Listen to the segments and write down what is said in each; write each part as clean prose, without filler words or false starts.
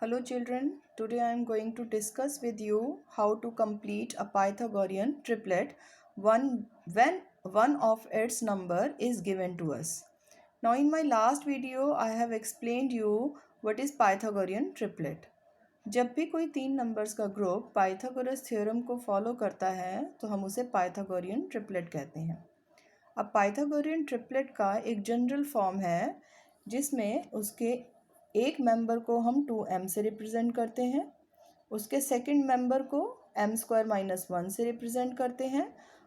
Hello children, today I am going to discuss with you how to complete a Pythagorean triplet when one of its number is given to us. Now in my last video I have explained you what is Pythagorean triplet. जब भी कोई तीन numbers का group Pythagoras theorem को follow करता है तो हम उसे पाइथागोरियन ट्रिपलेट कहते हैं। अब पाइथागोरियन ट्रिपलेट का एक जनरल फॉर्म है जिसमें उसके एक मेंबर को हम 2m से रिप्रेजेंट करते हैं, उसके सेकंड मेंबर को m² - 1 से रिप्रेजेंट करते हैं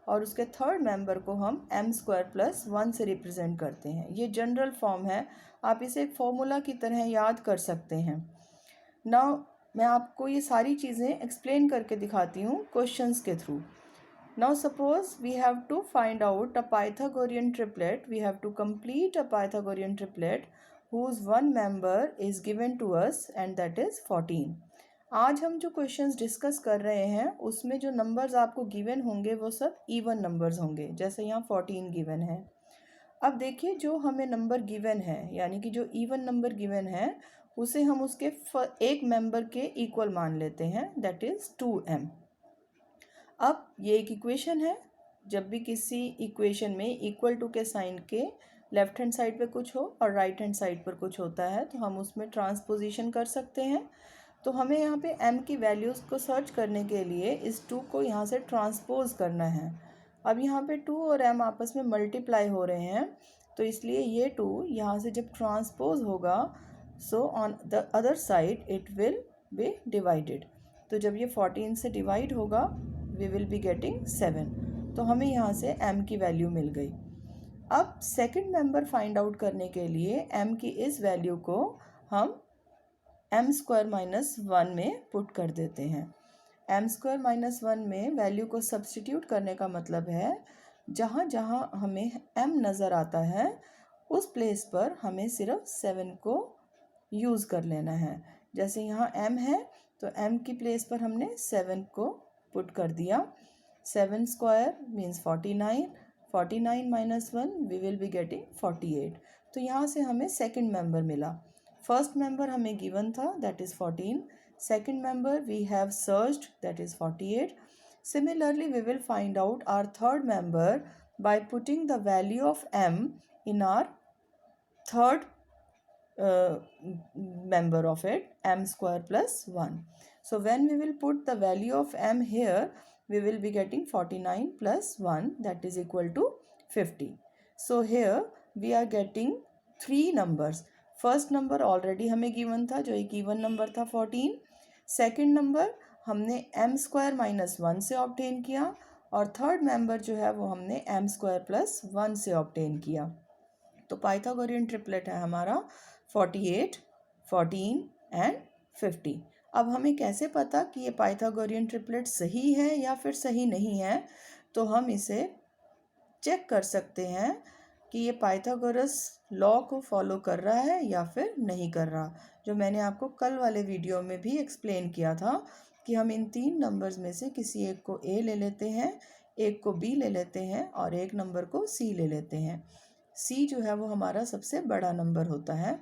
और उसके थर्ड मेंबर को हम m² + 1 से रिप्रेजेंट करते हैं। ये जनरल फॉर्म है, आप इसे एक फॉर्मूला की तरह याद कर सकते हैं। नाउ मैं आपको ये सारी चीज़ें एक्सप्लेन करके दिखाती हूँ क्वेश्चंस के through. Now suppose we have to find out a Pythagorean triplet. We have to complete a Pythagorean triplet whose one member is given to us and that is 14. आज हम जो क्वेश्चंस डिस्कस कर रहे हैं उसमें जो numbers आपको given होंगे वो सब इवन नंबर्स होंगे, जैसे यहाँ 14 गिवन है। अब देखिए जो हमें नंबर गिवन है यानी कि जो इवन नंबर गिवन है उसे हम उसके एक मेंबर के इक्वल मान लेते हैं, दैट इज़ 2m। अब ये एक इक्वेशन है, जब भी किसी इक्वेशन में इक्वल टू के साइन के लेफ्ट हैंड साइड पे कुछ हो और राइट हैंड साइड पर कुछ होता है तो हम उसमें ट्रांसपोजिशन कर सकते हैं। तो हमें यहाँ पे m की वैल्यूज़ को सर्च करने के लिए इस 2 को यहाँ से ट्रांसपोज करना है। अब यहाँ पे 2 और m आपस में मल्टीप्लाई हो रहे हैं तो इसलिए ये 2 यहाँ से जब ट्रांसपोज होगा so on the other side it will be divided. तो जब ये 14 से डिवाइड होगा we will be getting 7। तो हमें यहाँ से m की वैल्यू मिल गई। अब सेकंड मेंबर फाइंड आउट करने के लिए m की इस वैल्यू को हम m² - 1 में पुट कर देते हैं। m² - 1 में वैल्यू को सब्स्टिट्यूट करने का मतलब है जहाँ जहाँ हमें m नज़र आता है उस प्लेस पर हमें सिर्फ 7 को यूज़ कर लेना है। जैसे यहाँ m है तो m की प्लेस पर हमने 7 को पुट कर दिया। 7² means 49, 49 - 1 we will be getting 48। तो यहाँ से हमें सेकंड मेंबर मिला। फर्स्ट मेंबर हमें गिवन था that is 14, second member we have searched that is 48। Similarly we will find out our third member by putting the value of m in our third member of it, m² + 1. So when we will put the value of m here, we will be getting 49 + 1 that is equal to 50. So here we are getting 3 numbers. First number already हमें given था जो एक even number था 14. Second number हमने m² - 1 से obtain किया और third member जो है वो हमने m² + 1 से obtain किया। तो पाइथागोरियन ट्रिपलेट है हमारा 48, 14 एंड 50। अब हमें कैसे पता कि ये पाइथागोरियन ट्रिपलेट सही है या फिर सही नहीं है, तो हम इसे चेक कर सकते हैं कि ये पाइथागोरस लॉ को फॉलो कर रहा है या फिर नहीं कर रहा। जो मैंने आपको कल वाले वीडियो में भी एक्सप्लेन किया था कि हम इन 3 नंबर्स में से किसी एक को a ले लेते हैं, एक को b ले लेते हैं और एक नंबर को c ले लेते हैं। c जो है वो हमारा सबसे बड़ा नंबर होता है।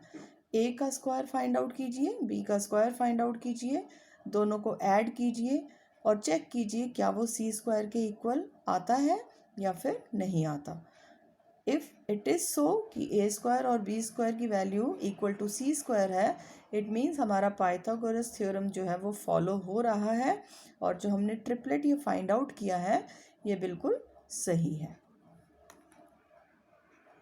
a का स्क्वायर फाइंड आउट कीजिए, b का स्क्वायर फाइंड आउट कीजिए, दोनों को ऐड कीजिए और चेक कीजिए क्या वो c² के इक्वल आता है या फिर नहीं आता। इफ़ इट इज़ सो कि a² और b² की वैल्यू इक्वल टू c² है, इट मीन्स हमारा पाइथागोरस थ्योरम जो है वो फॉलो हो रहा है और जो हमने ट्रिपलेट ये फाइंड आउट किया है ये बिल्कुल सही है।